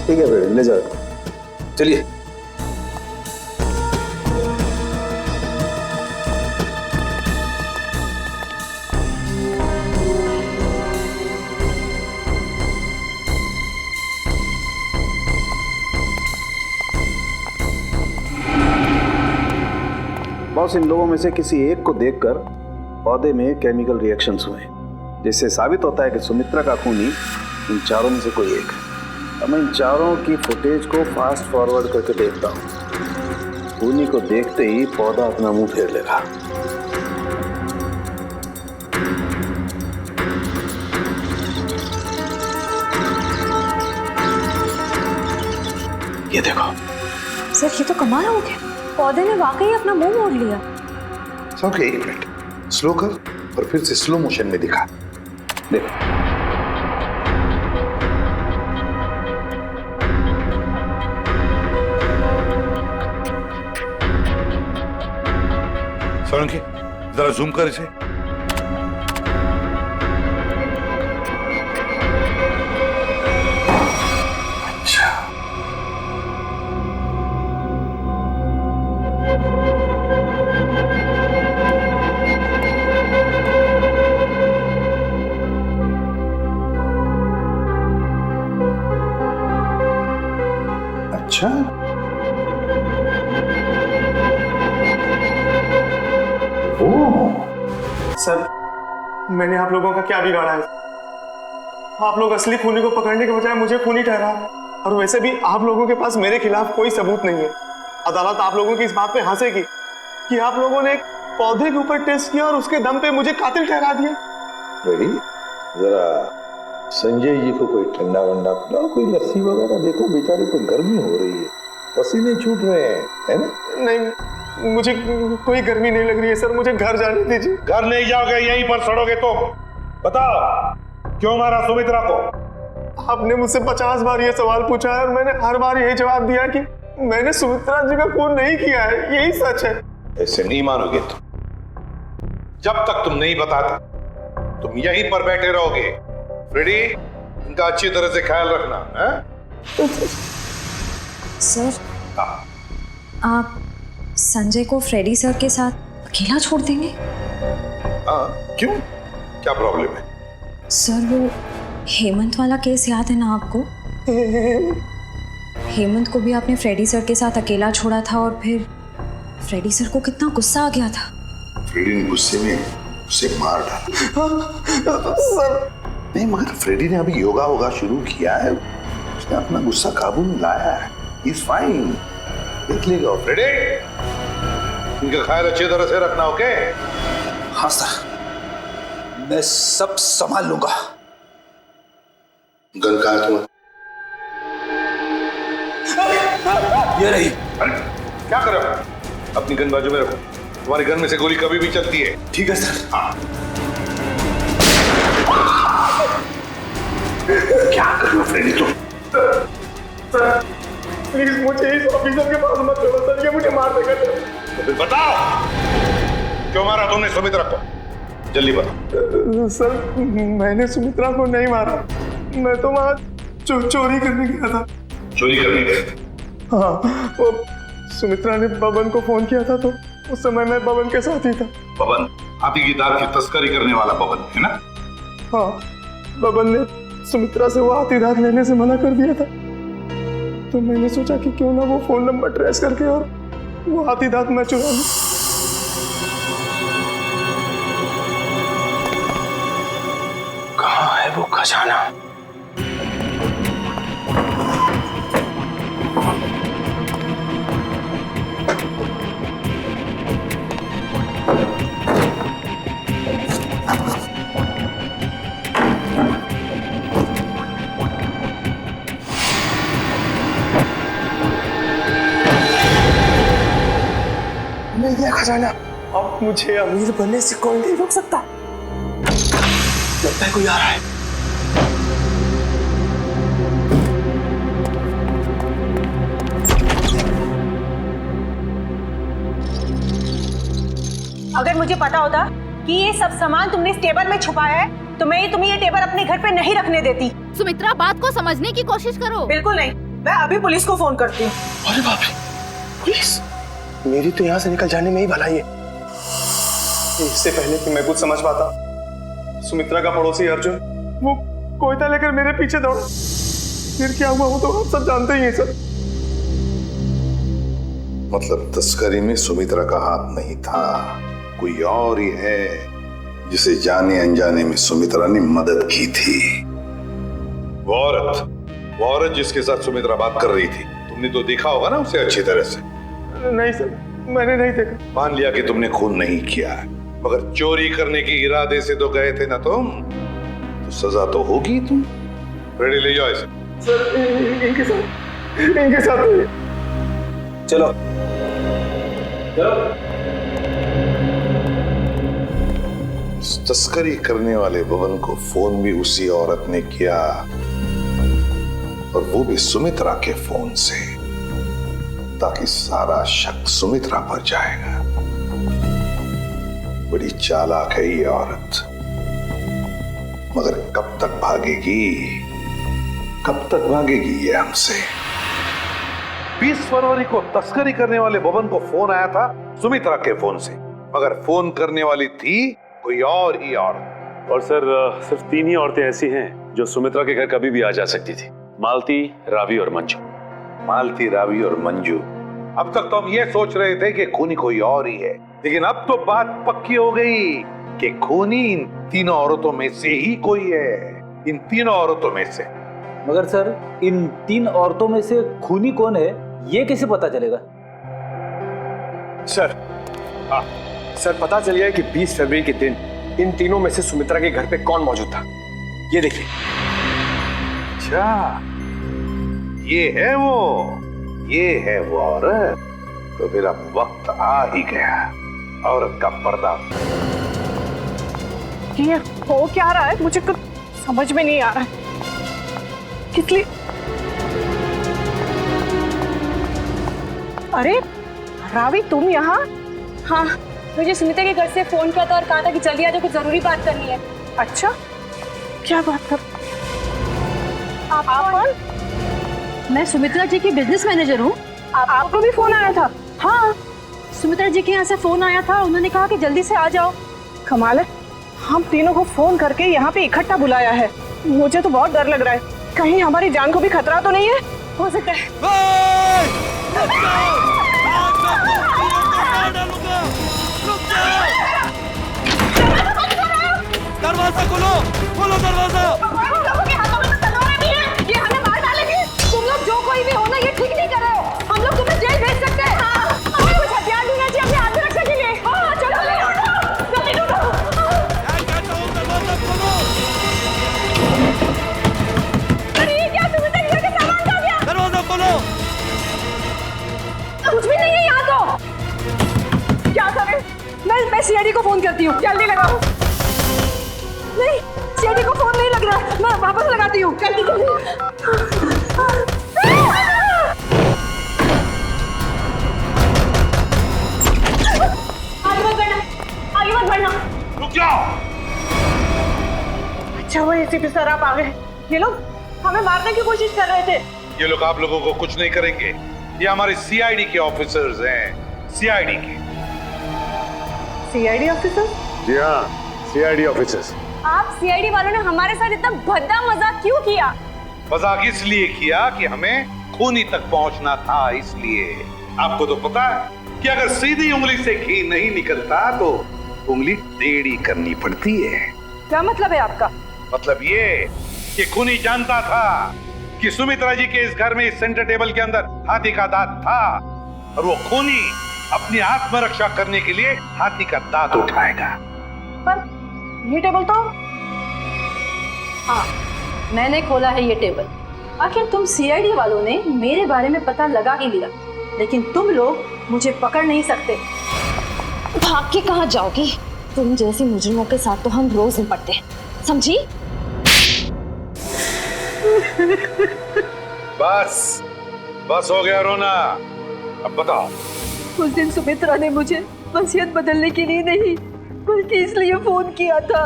ठीक है फ्रेडी, ले जाओ। चलिए। बॉस, इन लोगों में से किसी एक को देखकर पौधे में केमिकल रिएक्शंस हुए, जिससे साबित होता है कि सुमित्रा का खूनी इन चारों में से कोई एक है। अब मैं इन चारों की फुटेज को फास्ट फॉरवर्ड करके देखता हूँ। खूनी को देखते ही पौधा अपना मुंह फेर लेगा। ये देखो सर, ये तो कमाल हो गया, पौधे ने वाकई अपना मुंह मोड़ लिया। ओके, एक मिनट स्लो कर और फिर से स्लो मोशन में दिखा। देखो, सोलंकी जरा जूम कर इसे। अच्छा, अच्छा, सर, मैंने आप लोगों का क्या बिगाड़ा है? आप लोग असली खूनी को पकड़ने के बजाय मुझे खूनी ठहरा, और वैसे भी आप लोगों के पास मेरे खिलाफ कोई सबूत नहीं है। अदालत आप लोगों की इस बात पे हंसेगी कि आप लोगों ने एक पौधे के ऊपर टेस्ट किया और उसके दम पे मुझे कातिल ठहरा दिया। रेडी? जरा संजय जी को कोई ठंडा वंडा पिलाओ, कोई लस्सी वगैरह। देखो बेचारे को गर्मी हो रही है, पसीने छूट रहे हैं, है ना? नहीं, मुझे कोई गर्मी नहीं लग रही है सर, मुझे घर जाने दीजिए। घर नहीं जाओगे, यहीं पर सड़ोगे तुम। बताओ क्यों मारा सुमित्रा को? आपने मुझसे 50 बार ये सवाल पूछा है और मैंने हर बार यही जवाब दिया कि मैंने सुमित्रा जी का खून नहीं किया है, यही सच है। ऐसे नहीं मानोगे तुम। जब तक तुम नहीं बताते तुम यहीं पर बैठे रहोगे। फ्रेडी, इनका अच्छी तरह से ख्याल रखना है? सर, आप संजय को फ्रेडी सर के साथ अकेला छोड़ देंगे? हाँ, क्यों? क्या प्रॉब्लम है? सर वो हेमंत वाला केस याद है ना आपको? हेमंत को भी आपने फ्रेडी सर के साथ अकेला छोड़ा था और फिर फ्रेडी सर को कितना गुस्सा आ गया था। फ्रेडी ने गुस्से में उसे मार डाला। सर नहीं, मगर फ्रेडी ने अभी योगा वोगा शुरू किया है, उसने अपना गुस्सा काबू में लाया है। He's fine, देख लेगा। फ्रेडी, इनका ख्याल अच्छी तरह से रखना, ओके? हाँ सर, मैं सब संभाल लूंगा। गन कहाँ है तुम्हारी? ये रही। अरे क्या कर रहे हो? अपनी गन बाजू में रखो, तुम्हारी गन में से गोली कभी भी चलती है। ठीक है सर। हाँ। क्या कर रहे हो फ्रेडी तुम? सर प्लीज मुझे इस ऑफिसर के पास मत छोड़ो सर, ये मुझे मार देगा। तो फिर बताओ क्यों मारा तुमने सुमित्रा को? जल्दी बताओ। सर मैंने सुमित्रा को नहीं मारा, मैं तो वहाँ चोरी करने गया था। चोरी करने गए? हाँ, वो सुमित्रा ने बबन को फोन किया था तो उस समय मैं बबन के साथ ही था। बबन हाथी की दाल की तस्करी करने वाला बबन है ना? हाँ, बबन ने सुमित्रा से वो हाथी दांत लेने से मना कर दिया था, तो मैंने सोचा कि क्यों ना वो फोन नंबर ट्रेस करके और वो हाथी दांत मैं चुरा लूं। कहाँ है वो खजाना? खजाना। अब मुझे अमीर बनने से कोई नहीं रोक सकता। लगता है कोई आ रहा है। अगर मुझे पता होता कि ये सब सामान तुमने इस टेबल में छुपाया है तो मैं तुम्हें ये टेबल अपने घर पे नहीं रखने देती। सुमित्रा, बात को समझने की कोशिश करो। बिल्कुल नहीं, मैं अभी पुलिस को फोन करती हूँ। अरे बाप रे, पुलिस? मेरी तो यहाँ से निकल जाने में ही भलाई है। इससे पहले कि मैं कुछ समझ पाता, सुमित्रा का पड़ोसी अर्जुन वो कोयता लेकर मेरे पीछे दौड़ा। फिर क्या हुआ वो तो आप सब जानते ही हैं सर। मतलब तस्करी में सुमित्रा का हाथ नहीं था, कोई और ही है जिसे जाने अनजाने में सुमित्रा ने मदद की थी। वो औरत जिसके साथ सुमित्रा बात कर रही थी, तुमने तो देखा होगा ना उसे अच्छी तरह से? नहीं सर, मैंने नहीं देखा। मान लिया कि तुमने खून नहीं किया, मगर चोरी करने के इरादे से तो गए थे ना तुम, तो सजा तो होगी। तुम रेडी ले जाओ इसे। सर इनके साथ चलो तस्करी करने वाले बबन को फोन भी उसी औरत ने किया, और वो भी सुमित्रा के फोन से, ताकि सारा शक सुमित्रा पर जाएगा। बड़ी चालाक है ये औरत, मगर कब तक भागेगी ये हमसे। 20 फरवरी को तस्करी करने वाले बबन को फोन आया था सुमित्रा के फोन से, मगर फोन करने वाली थी कोई और ही औरत। और सर सिर्फ 3 ही औरतें ऐसी हैं जो सुमित्रा के घर कभी भी आ जा सकती थी, मालती, रावी और मंजू। मालती, रावी और मंजू। अब तक तो हम ये सोच रहे थे कि खूनी कोई और ही है, लेकिन अब तो बात पक्की हो गई कि खूनी इन तीनों औरतों में से ही कोई है, इन तीनों औरतों में से। मगर सर इन 3 औरतों में से खूनी कौन है ये कैसे पता चलेगा? सर सर पता चल गया कि 20 फरवरी के दिन इन तीनों में से सुमित्रा के घर पे कौन मौजूद था। ये देखिए। अच्छा, ये है वो औरत। तो फिर अब वक्त आ ही गया औरत का पर्दा। ये हो क्या रहा है, मुझे कुछ समझ में नहीं आ रहा है। किस लिए? अरे रावी, तुम यहाँ? हाँ, मुझे सुमित्रा के घर से फोन किया था और कहा था कि जल्दी आ जाओ, कुछ जरूरी बात करनी है। अच्छा, क्या बात कर? आप कौन? मैं सुमित्रा जी की बिजनेस मैनेजर हूँ। आपको भी फोन आया था? हाँ, सुमित्रा जी के यहाँ से फोन आया था, उन्होंने कहा कि जल्दी से आ जाओ। कमाल है, हम तीनों को फोन करके यहाँ पे इकट्ठा बुलाया है। मुझे तो बहुत डर लग रहा है, कहीं हमारी जान को भी खतरा तो नहीं है? हो सकता है। दरवाजा खोलो, खोलो दरवाजा। ये हमें मार डालेंगे। तुम लोग जो कोई भी हो ना, ये ठीक नहीं कर रहे हो। हम लोग तुम्हें जेल भेज सकते हैं। हमें कुछ हथियार ढूंढना चाहिए अपने आत्मरक्षा के लिए। हाँ, चलो जल्दी ढूंढो। अरे ये क्या, तुम्हें तो घर के सामान खा गया। दरवाजा खोलो। कुछ भी नहीं है यहाँ तो। क्या करें? मैं सीआईडी को फोन करती हूँ, जल्दी लगाओ। नहीं, सीआईडी को फोन नहीं लग रहा, मैं वापस लगाती हूँ। जल्दी जल्दी। आगे मत बढ़ना, आगे मत बढ़ना। रुक जाओ। अच्छा वो एसीपी सर आप आ गए। ये लोग हमें मारने की कोशिश कर रहे थे। ये लोग आप लोगों को कुछ नहीं करेंगे। ये हमारे सीआईडी के ऑफिसर्स हैं, सीआईडी के। CID officer? जी हाँ, सीआईडी ऑफिसर्स। आप सीआईडी वालों ने हमारे साथ इतना भद्दा मजाक क्यों किया? मजाक इसलिए किया कि हमें खूनी तक पहुंचना था, इसलिए। आपको तो पता है कि अगर सीधी उंगली से घी नहीं निकलता तो उंगली टेढ़ी करनी पड़ती है। क्या मतलब है आपका? मतलब ये कि खूनी जानता था कि सुमित्रा जी के इस घर में, इस सेंटर टेबल के अंदर हाथी का दांत था, और वो खूनी अपनी आत्मरक्षा करने के लिए हाथी का दांत उठाएगा। पर ये टेबल तो, हाँ मैंने खोला है ये टेबल। आखिर तुम सीआईडी वालों ने मेरे बारे में पता लगा ही लिया, लेकिन तुम लोग मुझे पकड़ नहीं सकते। भाग के कहाँ जाओगी? तुम जैसे मुजरिमों के साथ तो हम रोज निपटते हैं, समझी? बस बस हो गया रोना। अब बताओ। उस दिन सुमित्रा ने मुझे वसीयत बदलने के लिए नहीं, बल्कि इसलिए फोन किया था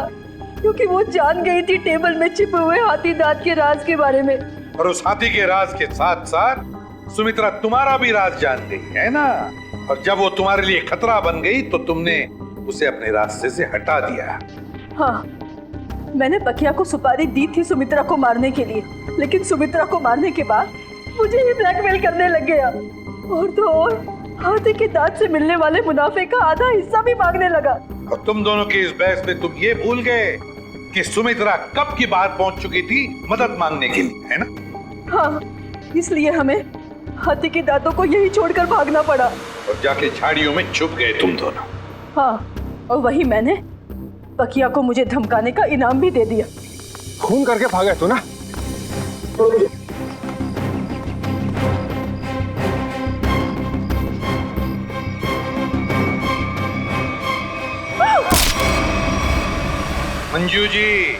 क्योंकि वो जान गई थी टेबल में छिपे हुए हाथी दांत के राज के बारे में। और उस हाथी के राज के साथ साथ सुमित्रा तुम्हारा भी राज जान गई है ना। और जब वो तुम्हारे लिए खतरा बन गई तो तुमने उसे अपने रास्ते से हटा दिया। हाँ, मैंने बकिया को सुपारी दी थी सुमित्रा को मारने के लिए, लेकिन सुमित्रा को मारने के बाद मुझे ही ब्लैकमेल करने लग गया। और तो और हाथी के दांत से मिलने वाले मुनाफे का आधा हिस्सा भी मांगने लगा। और तुम दोनों की इस बहस में तुम ये भूल गए कि सुमित्रा कब की बाहर पहुंच चुकी थी मदद मांगने के लिए, है ना? हाँ, इसलिए हमें हाथी के दांतों को यही छोड़कर भागना पड़ा। और जाके झाड़ियों में छुप गए तुम दोनों। हाँ, और वही मैंने बकिया को मुझे धमकाने का इनाम भी दे दिया। खून करके भागे तू ना। मंजू जी,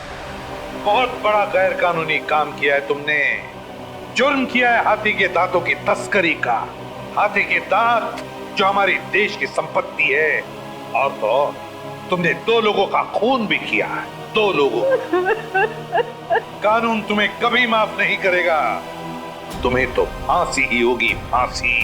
बहुत बड़ा गैर कानूनी काम किया है तुमने। जुर्म किया है हाथी के दांतों की तस्करी का। हाथी के दांत जो हमारे देश की संपत्ति है, और तो तुमने 2 लोगों का खून भी किया है। 2 लोगों। कानून तुम्हें कभी माफ नहीं करेगा। तुम्हें तो फांसी ही होगी, फांसी।